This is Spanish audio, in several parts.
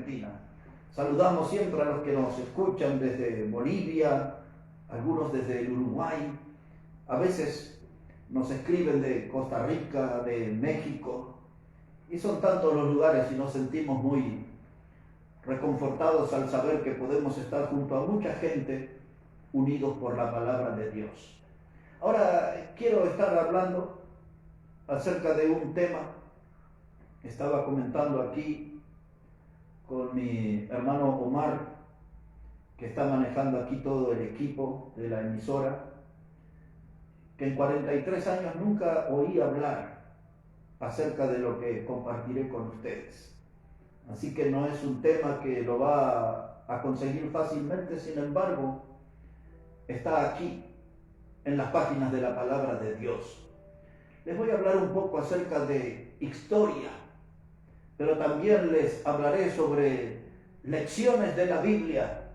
Argentina. Saludamos siempre a los que nos escuchan desde Bolivia, algunos desde el Uruguay. A veces nos escriben de Costa Rica, de México. Y son tantos los lugares y nos sentimos muy reconfortados al saber que podemos estar junto a mucha gente unidos por la palabra de Dios. Ahora quiero estar hablando acerca de un tema. Estaba comentando aquí con mi hermano Omar, que está manejando aquí todo el equipo de la emisora, que en 43 años nunca oí hablar acerca de lo que compartiré con ustedes. Así que no es un tema que lo va a conseguir fácilmente, sin embargo, está aquí en las páginas de la palabra de Dios. Les voy a hablar un poco acerca de historia, pero también les hablaré sobre lecciones de la Biblia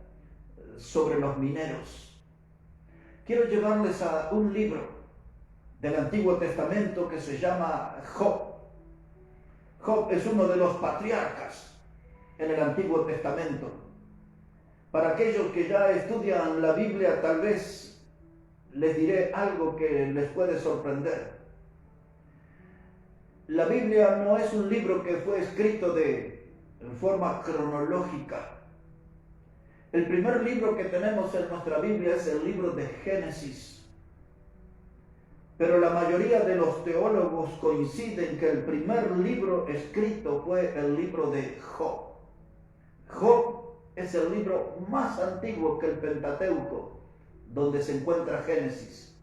sobre los mineros. Quiero llevarles a un libro del Antiguo Testamento que se llama Job. Job es uno de los patriarcas en el Antiguo Testamento. Para aquellos que ya estudian la Biblia, tal vez les diré algo que les puede sorprender. La Biblia no es un libro que fue escrito en forma cronológica. El primer libro que tenemos en nuestra Biblia es el libro de Génesis. Pero la mayoría de los teólogos coinciden que el primer libro escrito fue el libro de Job. Job es el libro más antiguo que el Pentateuco, donde se encuentra Génesis.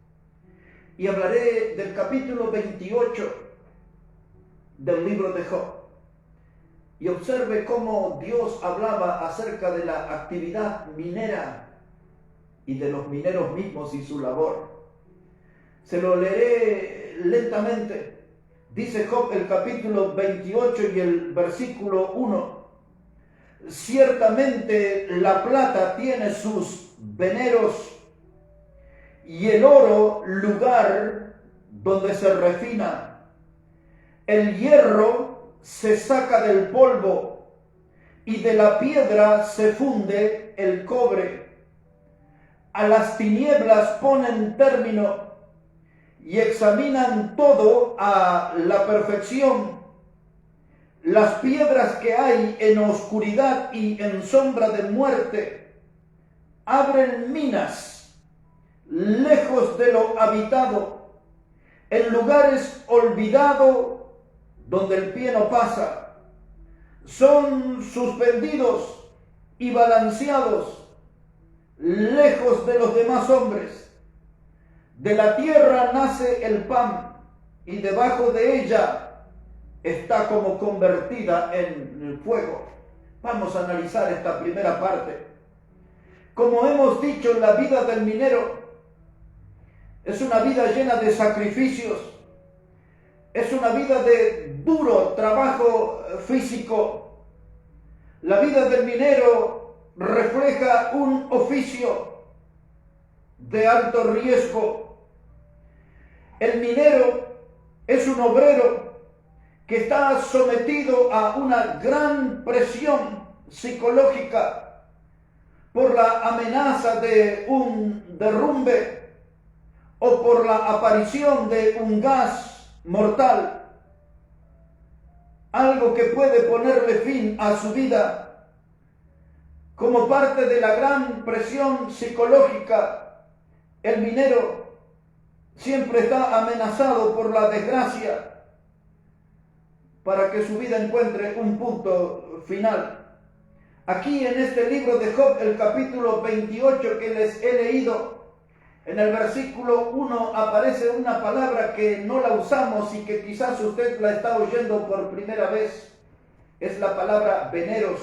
Y hablaré del capítulo 28 del libro de Job. Y observe cómo Dios hablaba acerca de la actividad minera y de los mineros mismos y su labor. Se lo leeré lentamente. Dice Job el capítulo 28 y el versículo 1. Ciertamente la plata tiene sus veneros y el oro lugar donde se refina. El hierro se saca del polvo y de la piedra se funde el cobre. A las tinieblas ponen término y examinan todo a la perfección. Las piedras que hay en oscuridad y en sombra de muerte abren minas lejos de lo habitado, en lugares olvidados donde el pie no pasa. Son suspendidos y balanceados lejos de los demás hombres. De la tierra nace el pan y debajo de ella está como convertida en el fuego. Vamos a analizar esta primera parte. Como hemos dicho, la vida del minero es una vida llena de sacrificios. Es una vida de duro trabajo físico. La vida del minero refleja un oficio de alto riesgo. El minero es un obrero que está sometido a una gran presión psicológica por la amenaza de un derrumbe o por la aparición de un gas mortal, algo que puede ponerle fin a su vida. Como parte de la gran presión psicológica, el minero siempre está amenazado por la desgracia para que su vida encuentre un punto final. Aquí en este libro de Job, el capítulo 28 que les he leído, en el versículo 1 aparece una palabra que no la usamos y que quizás usted la está oyendo por primera vez. Es la palabra veneros.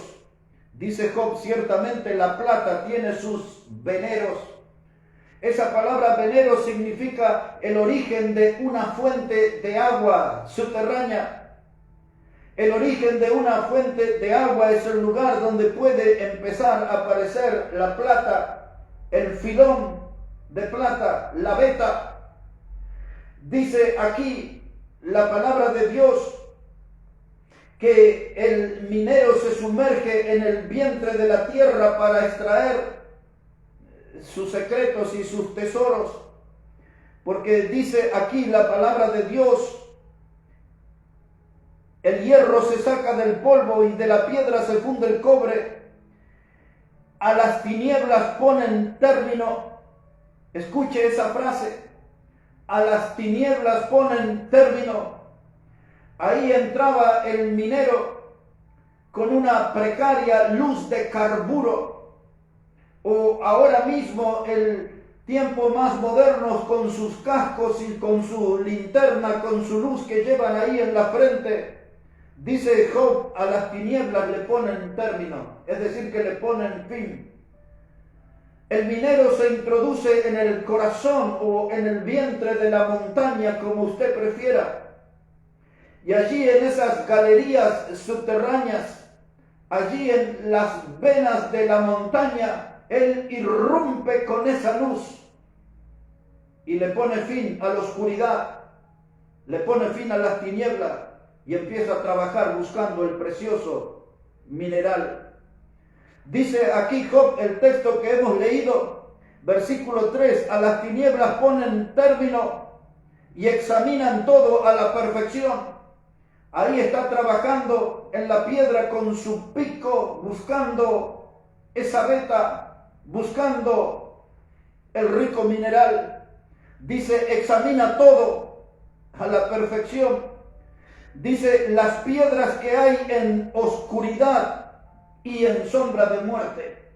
Dice Job, ciertamente la plata tiene sus veneros. Esa palabra venero significa el origen de una fuente de agua subterránea. El origen de una fuente de agua es el lugar donde puede empezar a aparecer la plata, el filón de plata, la veta. Dice aquí la palabra de Dios que el minero se sumerge en el vientre de la tierra para extraer sus secretos y sus tesoros. Porque dice aquí la palabra de Dios, el hierro se saca del polvo y de la piedra se funde el cobre. A las tinieblas ponen término. Escuche esa frase. A las tinieblas ponen término. Ahí entraba el minero con una precaria luz de carburo, o ahora mismo el tiempo más moderno con sus cascos y con su linterna, con su luz que llevan ahí en la frente. Dice Job, a las tinieblas le ponen término, es decir, que le ponen fin. El minero se introduce en el corazón o en el vientre de la montaña, como usted prefiera. Y allí en esas galerías subterráneas, allí en las venas de la montaña, él irrumpe con esa luz y le pone fin a la oscuridad, le pone fin a las tinieblas y empieza a trabajar buscando el precioso mineral. Dice aquí Job, el texto que hemos leído, versículo 3, a las tinieblas ponen término y examinan todo a la perfección. Ahí está trabajando en la piedra con su pico, buscando esa veta, buscando el rico mineral. Dice, examina todo a la perfección. Dice, las piedras que hay en oscuridad y en sombra de muerte.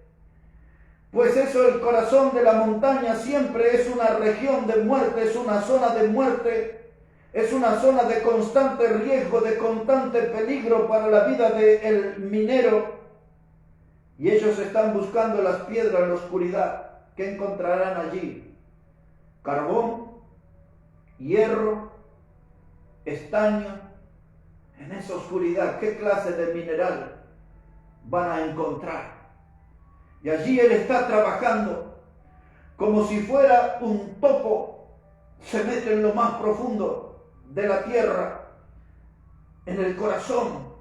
Pues eso, el corazón de la montaña siempre es una región de muerte, es una zona de muerte. Es una zona de constante riesgo, de constante peligro para la vida del minero. Y ellos están buscando las piedras en la oscuridad. ¿Qué encontrarán allí? Carbón, hierro, estaño. En esa oscuridad, ¿qué clase de mineral van a encontrar? Y allí él está trabajando como si fuera un topo. Se mete en lo más profundo de la tierra, en el corazón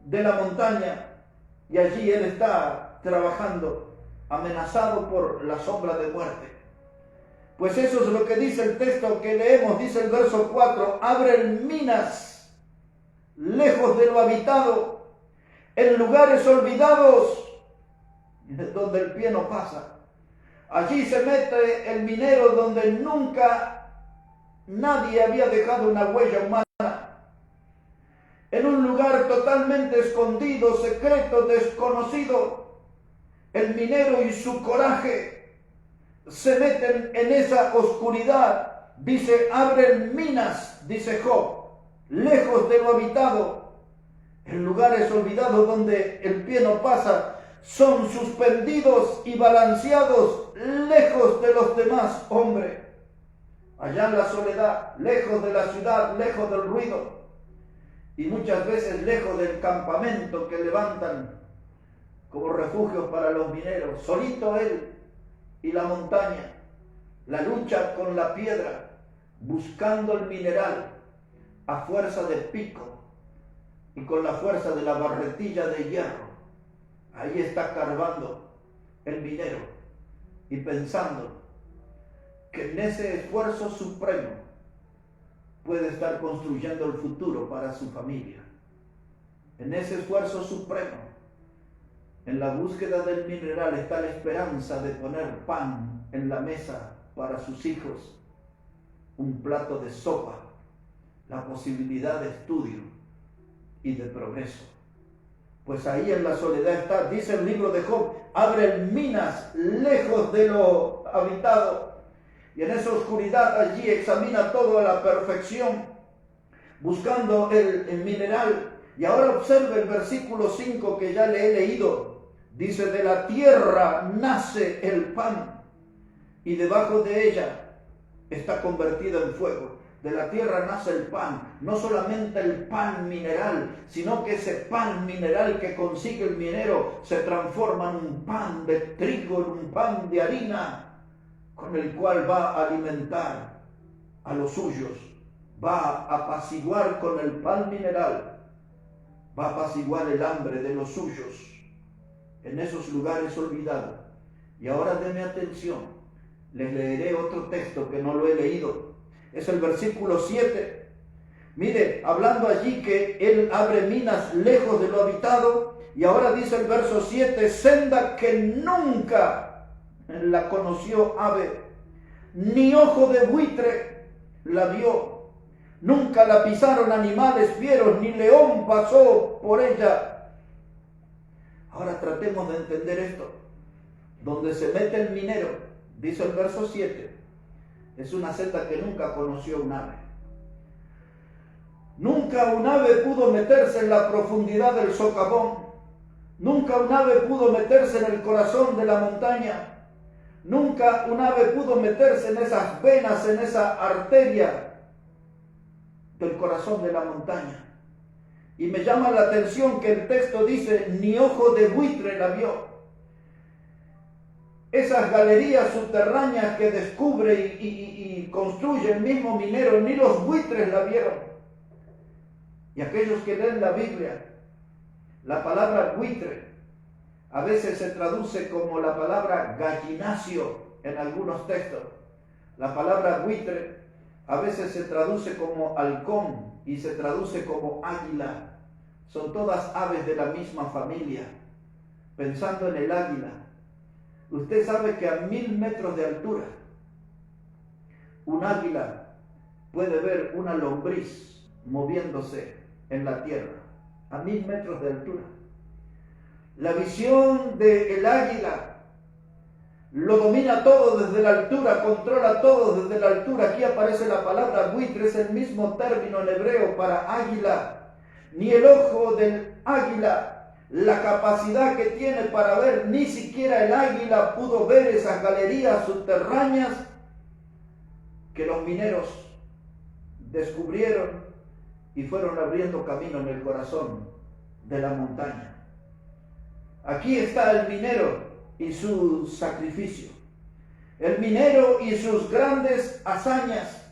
de la montaña, y allí él está trabajando, amenazado por la sombra de muerte. Pues eso es lo que dice el texto que leemos, dice el verso 4, abren minas lejos de lo habitado, en lugares olvidados, donde el pie no pasa. Allí se mete el minero donde nunca nadie había dejado una huella humana. En un lugar totalmente escondido, secreto, desconocido, el minero y su coraje se meten en esa oscuridad. Dice, abren minas, dice Job, lejos de lo habitado, en lugares olvidados donde el pie no pasa. Son suspendidos y balanceados lejos de los demás hombres. Allá en la soledad, lejos de la ciudad, lejos del ruido y muchas veces lejos del campamento que levantan como refugios para los mineros. Solito él y la montaña, la lucha con la piedra, buscando el mineral a fuerza de pico y con la fuerza de la barretilla de hierro. Ahí está carbando el minero y pensando que en ese esfuerzo supremo puede estar construyendo el futuro para su familia. En ese esfuerzo supremo, en la búsqueda del mineral, está la esperanza de poner pan en la mesa para sus hijos, un plato de sopa, la posibilidad de estudio y de progreso. Pues ahí en la soledad está, dice el libro de Job, abren minas lejos de lo habitado. Y en esa oscuridad allí examina todo a la perfección, buscando el mineral. Y ahora observe el versículo 5 que ya le he leído. Dice, de la tierra nace el pan, y debajo de ella está convertida en fuego. De la tierra nace el pan, no solamente el pan mineral, sino que ese pan mineral que consigue el minero se transforma en un pan de trigo, en un pan de harina, con el cual va a alimentar a los suyos, va a apaciguar con el pan mineral va a apaciguar el hambre de los suyos en esos lugares olvidados. Y ahora denme atención, les leeré otro texto que no lo he leído. Es el versículo 7. Mire, hablando allí que Él abre minas lejos de lo habitado, y ahora dice el verso 7, senda que nunca la conoció ave, ni ojo de buitre la vio. Nunca la pisaron animales fieros, ni león pasó por ella. Ahora tratemos de entender esto. Donde se mete el minero, dice el verso 7, es una senda que nunca conoció un ave. Nunca un ave pudo meterse en la profundidad del socavón. Nunca un ave pudo meterse en el corazón de la montaña. Nunca un ave pudo meterse en esas venas, en esa arteria del corazón de la montaña. Y me llama la atención que el texto dice, ni ojo de buitre la vio. Esas galerías subterráneas que descubre y construye el mismo minero, ni los buitres la vieron. Y aquellos que leen la Biblia, la palabra buitre a veces se traduce como la palabra gallinacio en algunos textos. La palabra buitre a veces se traduce como halcón y se traduce como águila. Son todas aves de la misma familia. Pensando en el águila, usted sabe que a 1000 metros de altura, un águila puede ver una lombriz moviéndose en la tierra, a 1000 metros de altura. La visión del águila lo domina todo desde la altura, controla todo desde la altura. Aquí aparece la palabra buitre, es el mismo término en hebreo para águila. Ni el ojo del águila, la capacidad que tiene para ver, ni siquiera el águila pudo ver esas galerías subterráneas que los mineros descubrieron y fueron abriendo camino en el corazón de la montaña. Aquí está el minero y su sacrificio, el minero y sus grandes hazañas,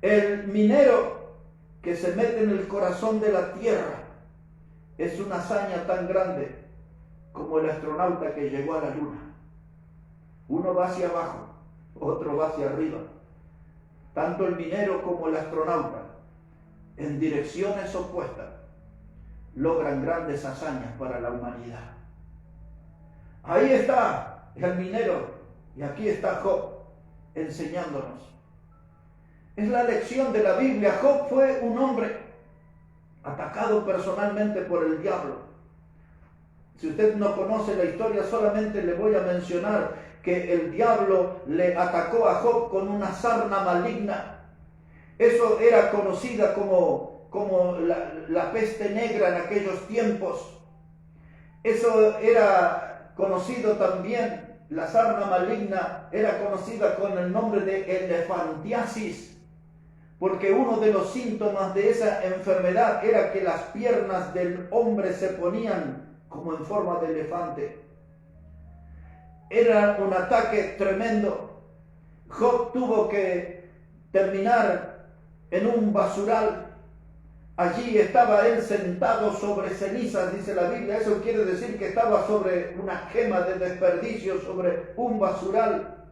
el minero que se mete en el corazón de la tierra. Es una hazaña tan grande como el astronauta que llegó a la luna. Uno va hacia abajo, otro va hacia arriba. Tanto el minero como el astronauta, en direcciones opuestas, logran grandes hazañas para la humanidad. Ahí está el minero y aquí está Job enseñándonos. Es la lección de la Biblia. Job fue un hombre atacado personalmente por el diablo. Si usted no conoce la historia, solamente le voy a mencionar que el diablo le atacó a Job con una sarna maligna. Eso era conocida como la peste negra en aquellos tiempos. Eso era conocido también, la sarna maligna era conocida con el nombre de elefantiasis, porque uno de los síntomas de esa enfermedad era que las piernas del hombre se ponían como en forma de elefante. Era un ataque tremendo. Job tuvo que terminar en un basural. Allí estaba él sentado sobre cenizas, dice la Biblia. Eso quiere decir que estaba sobre una quema de desperdicio, sobre un basural.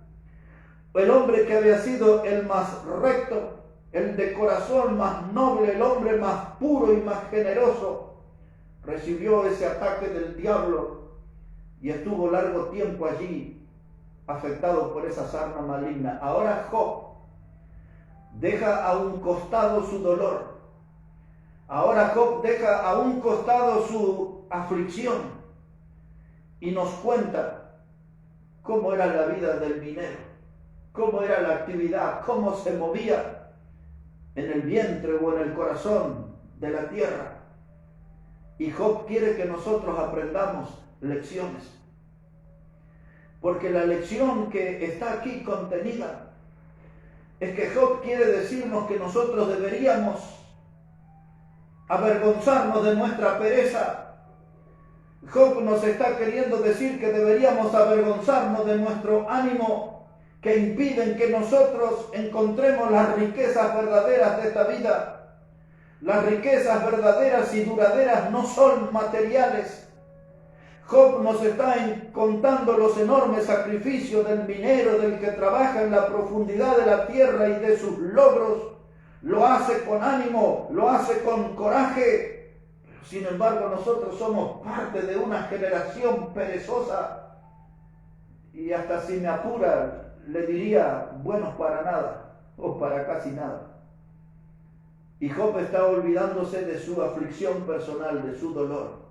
El hombre que había sido el más recto, el de corazón más noble, el hombre más puro y más generoso, recibió ese ataque del diablo y estuvo largo tiempo allí, afectado por esa sarna maligna. Ahora Job deja a un costado su dolor. Ahora Job deja a un costado su aflicción y nos cuenta cómo era la vida del minero, cómo era la actividad, cómo se movía en el vientre o en el corazón de la tierra. Y Job quiere que nosotros aprendamos lecciones, porque la lección que está aquí contenida es que Job quiere decirnos que nosotros deberíamos avergonzarnos de nuestra pereza. Job nos está queriendo decir que deberíamos avergonzarnos de nuestro ánimo, que impiden que nosotros encontremos las riquezas verdaderas de esta vida. Las riquezas verdaderas y duraderas no son materiales. Job nos está contando los enormes sacrificios del minero, del que trabaja en la profundidad de la tierra y de sus logros. Lo hace con ánimo, lo hace con coraje. Pero sin embargo nosotros somos parte de una generación perezosa. Y hasta si me apura, le diría buenos para nada o para casi nada. Y Job está olvidándose de su aflicción personal, de su dolor.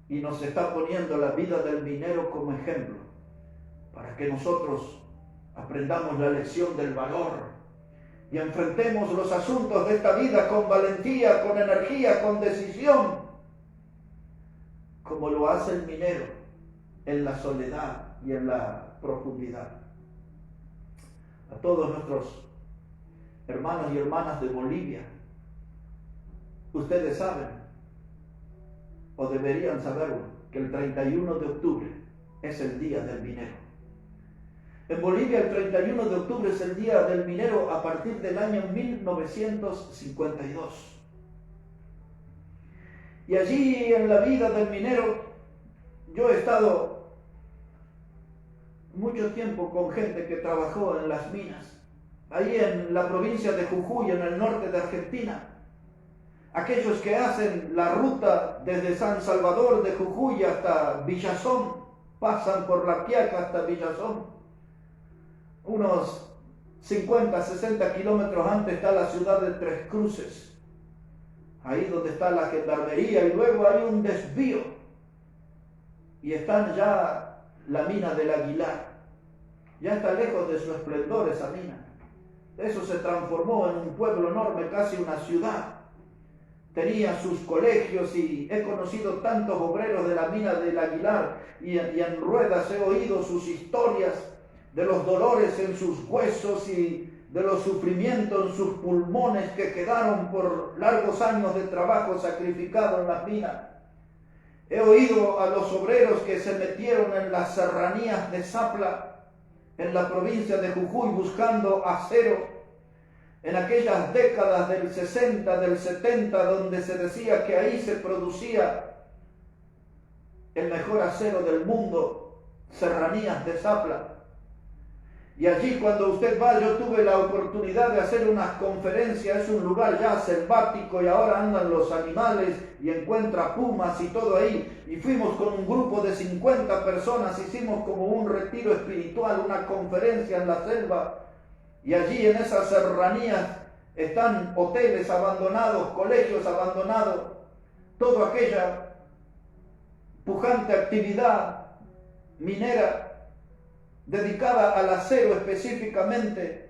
Y nos está poniendo la vida del minero como ejemplo, para que nosotros aprendamos la lección del valor y enfrentemos los asuntos de esta vida con valentía, con energía, con decisión, como lo hace el minero en la soledad y en la profundidad. A todos nuestros hermanos y hermanas de Bolivia, ustedes saben, o deberían saberlo, que el 31 de octubre es el Día del Minero. En Bolivia el 31 de octubre es el Día del Minero a partir del año 1952. Y allí en la vida del minero, yo he estado mucho tiempo con gente que trabajó en las minas, ahí en la provincia de Jujuy, en el norte de Argentina. Aquellos que hacen la ruta desde San Salvador de Jujuy hasta Villazón, pasan por La Quiaca hasta Villazón. Unos 50, 60 kilómetros antes está la ciudad de Tres Cruces, ahí donde está la gendarmería, y luego hay un desvío y están ya la mina del Aguilar. Ya está lejos de su esplendor esa mina. Eso se transformó en un pueblo enorme, casi una ciudad. Tenía sus colegios y he conocido tantos obreros de la mina del Aguilar y en ruedas he oído sus historias de los dolores en sus huesos y de los sufrimientos en sus pulmones que quedaron por largos años de trabajo sacrificado en las minas. He oído a los obreros que se metieron en las serranías de Zapla, en la provincia de Jujuy, buscando acero. En aquellas décadas del 60, del 70, donde se decía que ahí se producía el mejor acero del mundo, serranías de Zapla. Y allí cuando usted va, yo tuve la oportunidad de hacer unas conferencias, es un lugar ya selvático y ahora andan los animales y encuentra pumas y todo ahí. Y fuimos con un grupo de 50 personas, hicimos como un retiro espiritual, una conferencia en la selva. Y allí en esas serranías están hoteles abandonados, colegios abandonados, toda aquella pujante actividad minera dedicada al acero específicamente,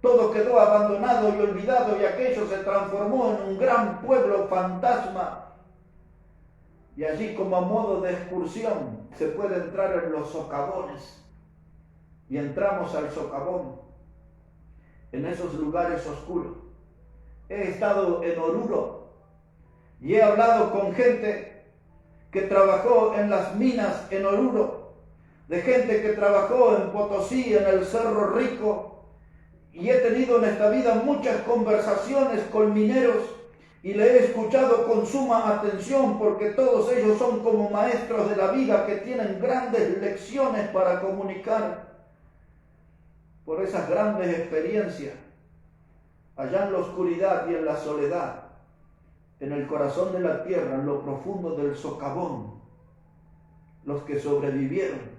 todo quedó abandonado y olvidado y aquello se transformó en un gran pueblo fantasma. Y allí como a modo de excursión se puede entrar en los socavones y entramos al socavón. En esos lugares oscuros. He estado en Oruro y he hablado con gente que trabajó en las minas en Oruro, de gente que trabajó en Potosí, en el Cerro Rico, y he tenido en esta vida muchas conversaciones con mineros y le he escuchado con suma atención porque todos ellos son como maestros de la vida que tienen grandes lecciones para comunicar. Por esas grandes experiencias, allá en la oscuridad y en la soledad, en el corazón de la tierra, en lo profundo del socavón, los que sobrevivieron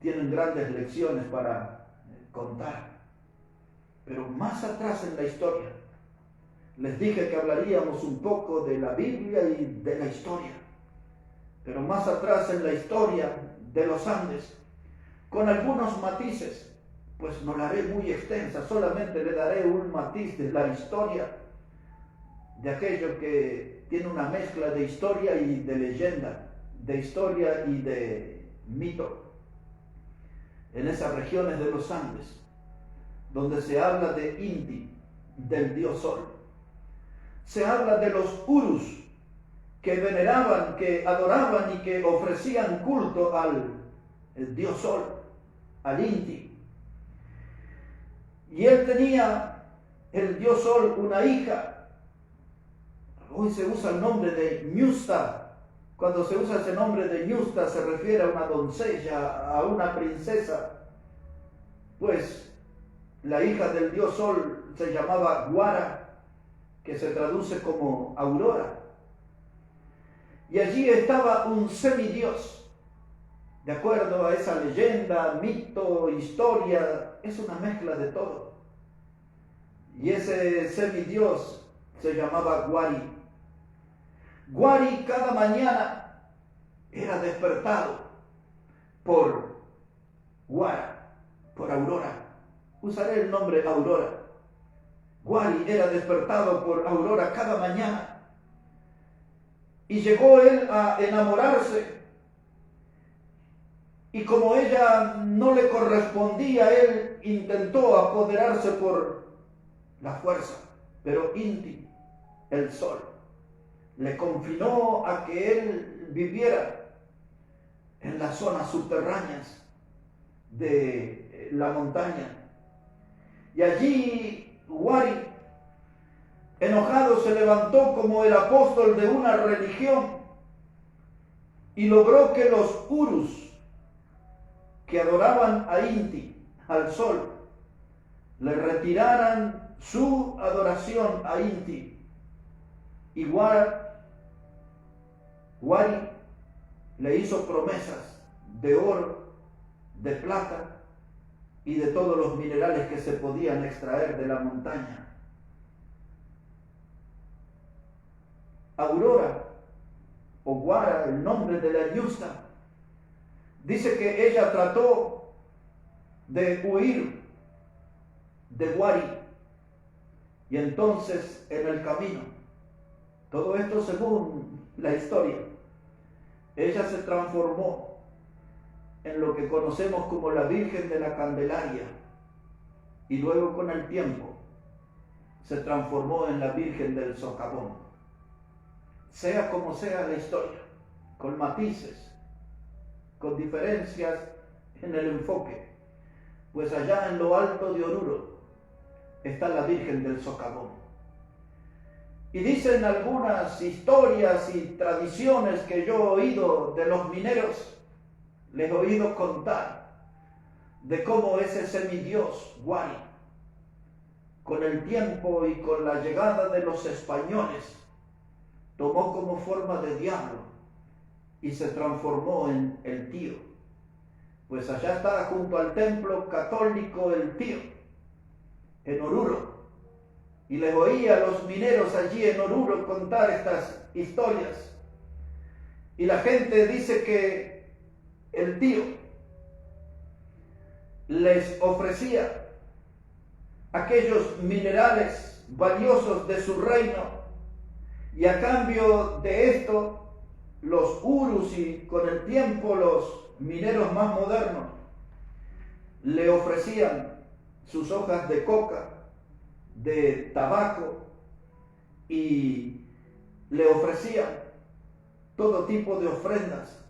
tienen grandes lecciones para contar. Pero más atrás en la historia, les dije que hablaríamos un poco de la Biblia y de la historia, pero más atrás en la historia de los Andes, con algunos matices, pues no la haré muy extensa, solamente le daré un matiz de la historia, de aquello que tiene una mezcla de historia y de leyenda, de historia y de mito. En esas regiones de los Andes, donde se habla de Inti, del dios Sol, se habla de los Urus, que veneraban, que adoraban y que ofrecían culto al dios Sol, al Inti. Y él tenía, el dios Sol, una hija Hoy se usa el nombre de Ñusta. Cuando se usa ese nombre de Ñusta se refiere a una doncella, a una princesa. Pues la hija del dios Sol se llamaba Guara, que se traduce como aurora. Y allí estaba un semidios. De acuerdo a esa leyenda, mito, historia, es una mezcla de todo. Y ese semidios se llamaba Guari. Guari cada mañana era despertado por Guara, por Aurora. Usaré el nombre Aurora. Guari era despertado por Aurora cada mañana. Y llegó él a enamorarse. Y como ella no le correspondía, él intentó apoderarse por la fuerza. Pero Inti, el sol, le confinó a que él viviera en las zonas subterráneas de la montaña. Y allí Guari, enojado, se levantó como el apóstol de una religión y logró que los Urus, que adoraban a Inti, al sol, le retiraran su adoración a Inti. Y Guari le hizo promesas de oro, de plata y de todos los minerales que se podían extraer de la montaña. Aurora, o Guara, el nombre de la Ñusta, dice que ella trató de huir de Guari, y entonces en el camino, todo esto según la historia, ella se transformó en lo que conocemos como la Virgen de la Candelaria, y luego con el tiempo se transformó en la Virgen del Socavón. Sea como sea la historia, con matices, con diferencias en el enfoque, pues allá en lo alto de Oruro está la Virgen del Socavón. Y dicen algunas historias y tradiciones que yo he oído de los mineros, les he oído contar de cómo ese semidios Guari, con el tiempo y con la llegada de los españoles, tomó como forma de diablo y se transformó en el tío. Pues allá está junto al templo católico el tío, en Oruro. Y les oía a los mineros allí en Oruro contar estas historias. Y la gente dice que el tío les ofrecía aquellos minerales valiosos de su reino, y a cambio de esto, los Urus y con el tiempo los mineros más modernos le ofrecían sus hojas de coca, de tabaco, y le ofrecían todo tipo de ofrendas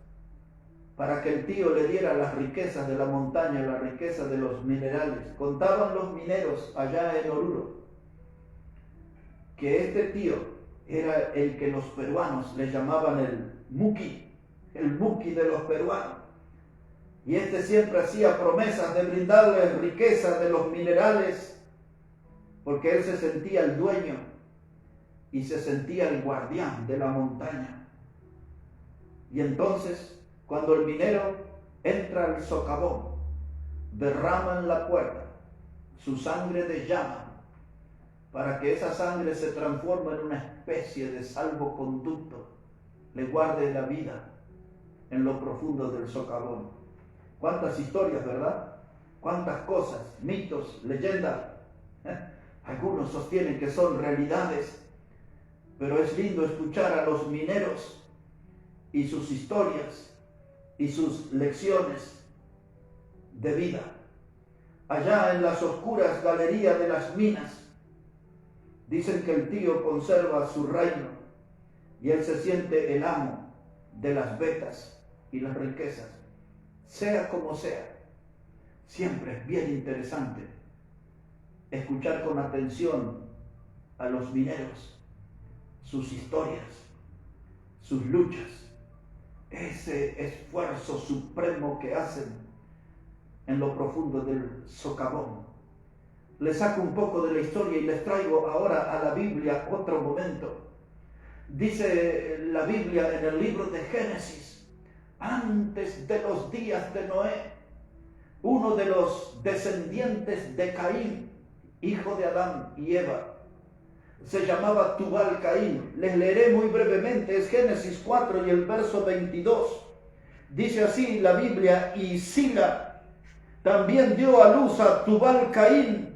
para que el tío le diera las riquezas de la montaña, la riqueza de los minerales. Contaban los mineros allá en Oruro que este tío era el que los peruanos le llamaban el muqui de los peruanos. Y este siempre hacía promesas de brindarles riqueza de los minerales, porque él se sentía el dueño y se sentía el guardián de la montaña. Y entonces, cuando el minero entra al socavón, derrama en la puerta su sangre de llama, para que esa sangre se transforme en una especie de salvoconducto, le guarde la vida en lo profundo del socavón. Cuántas historias, ¿verdad? Cuántas cosas, mitos, leyendas. Algunos sostienen que son realidades, pero es lindo escuchar a los mineros y sus historias y sus lecciones de vida. Allá en las oscuras galerías de las minas, dicen que el tío conserva su reino y él se siente el amo de las vetas y las riquezas. Sea como sea, siempre es bien interesante escuchar con atención a los mineros, sus historias, sus luchas, ese esfuerzo supremo que hacen en lo profundo del socavón. Les saco un poco de la historia y les traigo ahora a la Biblia otro momento. Dice la Biblia en el libro de Génesis, antes de los días de Noé, uno de los descendientes de Caín, hijo de Adán y Eva, se llamaba Tubal Caín. Les leeré muy brevemente, es Génesis 4 y el verso 22. Dice así la Biblia, y Sila también dio a luz a Tubal Caín,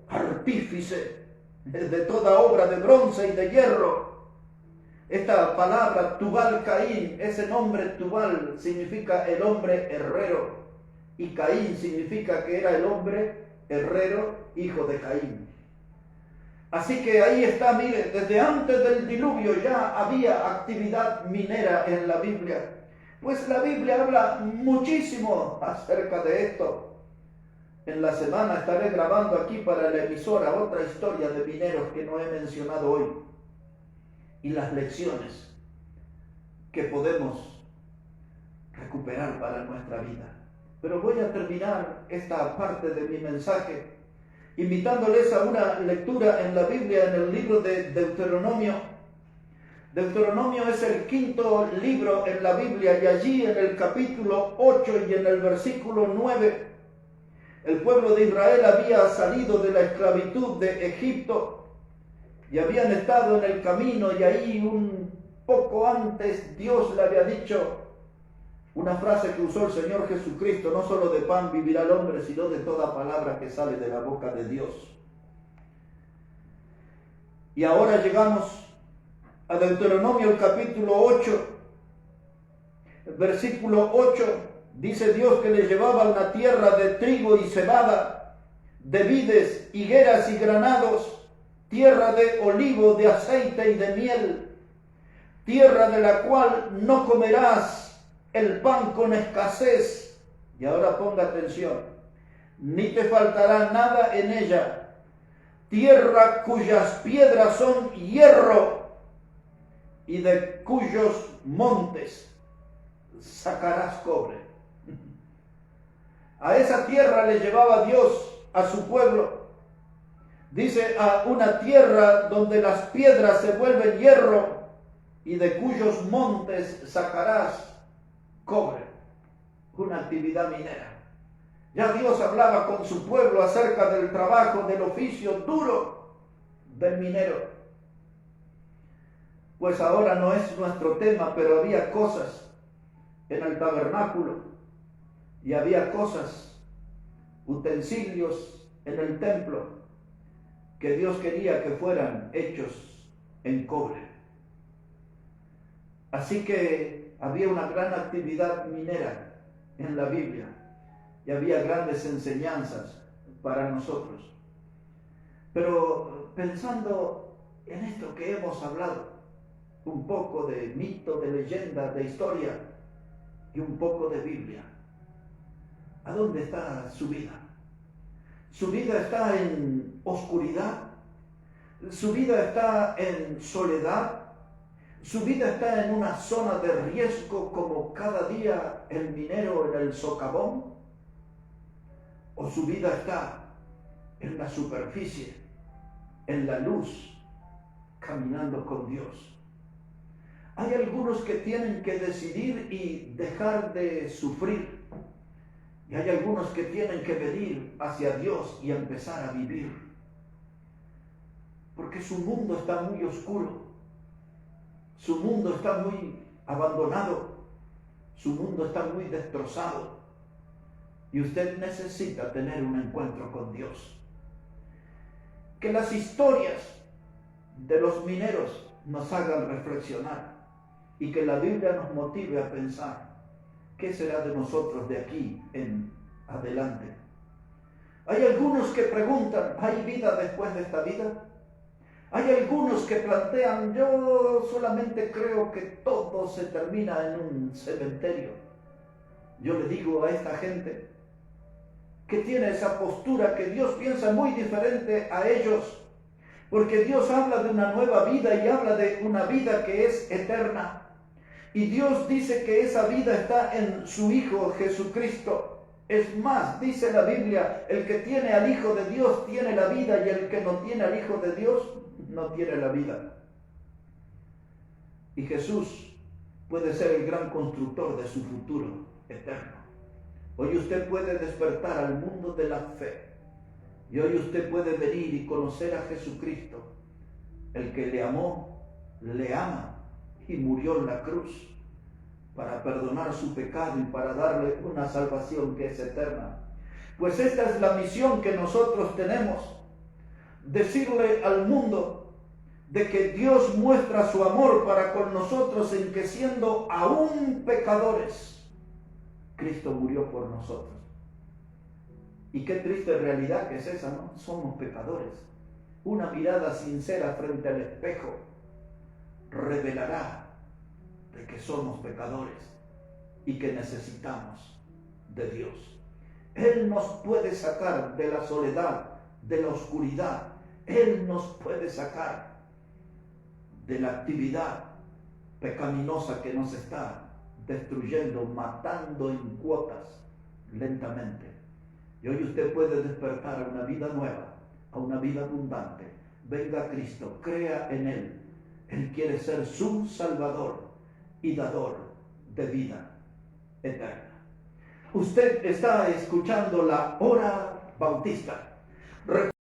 artífice de toda obra de bronce y de hierro. Esta palabra Tubal Caín, ese nombre Tubal significa el hombre herrero, y Caín significa que era el hombre herrero, hijo de Caín. Así que ahí está, mire, desde antes del diluvio ya había actividad minera en la Biblia. Pues la Biblia habla muchísimo acerca de esto. En la semana estaré grabando aquí para la emisora otra historia de mineros que no he mencionado hoy. Y las lecciones que podemos recuperar para nuestra vida. Pero voy a terminar esta parte de mi mensaje invitándoles a una lectura en la Biblia, en el libro de Deuteronomio. Deuteronomio es el quinto libro en la Biblia y allí en el capítulo 8 y en el versículo 9, el pueblo de Israel había salido de la esclavitud de Egipto y habían estado en el camino, y ahí un poco antes Dios le había dicho una frase que usó el Señor Jesucristo: no solo de pan vivirá el hombre, sino de toda palabra que sale de la boca de Dios. Y ahora llegamos a Deuteronomio el capítulo 8, versículo 8, dice Dios que le llevaba a una tierra de trigo y cebada, de vides, higueras y granados, tierra de olivo, de aceite y de miel, tierra de la cual no comerás el pan con escasez. Y ahora ponga atención, ni te faltará nada en ella, tierra cuyas piedras son hierro y de cuyos montes sacarás cobre. A esa tierra le llevaba Dios a su pueblo. Dice, a una tierra donde las piedras se vuelven hierro y de cuyos montes sacarás cobre, una actividad minera. Ya Dios hablaba con su pueblo acerca del trabajo, del oficio duro del minero. Pues ahora no es nuestro tema, pero había cosas en el tabernáculo y había cosas, utensilios en el templo que Dios quería que fueran hechos en cobre. Así que había una gran actividad minera en la Biblia y había grandes enseñanzas para nosotros. Pero pensando en esto que hemos hablado, un poco de mito, de leyenda, de historia y un poco de Biblia, ¿a dónde está su vida? ¿Su vida está en oscuridad? ¿Su vida está en soledad? ¿Su vida está en una zona de riesgo como cada día el minero en el socavón? ¿O su vida está en la superficie, en la luz, caminando con Dios? Hay algunos que tienen que decidir y dejar de sufrir. Y hay algunos que tienen que venir hacia Dios y empezar a vivir. Porque su mundo está muy oscuro. Su mundo está muy abandonado, su mundo está muy destrozado y usted necesita tener un encuentro con Dios. Que las historias de los mineros nos hagan reflexionar y que la Biblia nos motive a pensar qué será de nosotros de aquí en adelante. Hay algunos que preguntan, ¿hay vida después de esta vida? Hay algunos que plantean, yo solamente creo que todo se termina en un cementerio. Yo le digo a esta gente que tiene esa postura que Dios piensa muy diferente a ellos, Porque Dios habla de una nueva vida y habla de una vida que es eterna. Y Dios dice que esa vida está en su Hijo Jesucristo. Es más, dice la Biblia, el que tiene al Hijo de Dios tiene la vida y el que no tiene al Hijo de Dios no tiene la vida. Y Jesús puede ser el gran constructor de su futuro eterno. Hoy usted puede despertar al mundo de la fe. Y hoy usted puede venir y conocer a Jesucristo, el que le amó, le ama y murió en la cruz para perdonar su pecado y para darle una salvación que es eterna. Pues esta es la misión que nosotros tenemos, decirle al mundo de que Dios muestra su amor para con nosotros en que siendo aún pecadores, Cristo murió por nosotros. Y qué triste realidad que es esa, ¿no? Somos pecadores. Una mirada sincera frente al espejo revelará de que somos pecadores y que necesitamos de Dios. Él nos puede sacar de la soledad, de la oscuridad. Él nos puede sacar de la actividad pecaminosa que nos está destruyendo, matando en cuotas lentamente. Y hoy usted puede despertar a una vida nueva, a una vida abundante. Venga a Cristo, crea en Él. Él quiere ser su Salvador y dador de vida eterna. Usted está escuchando la hora bautista.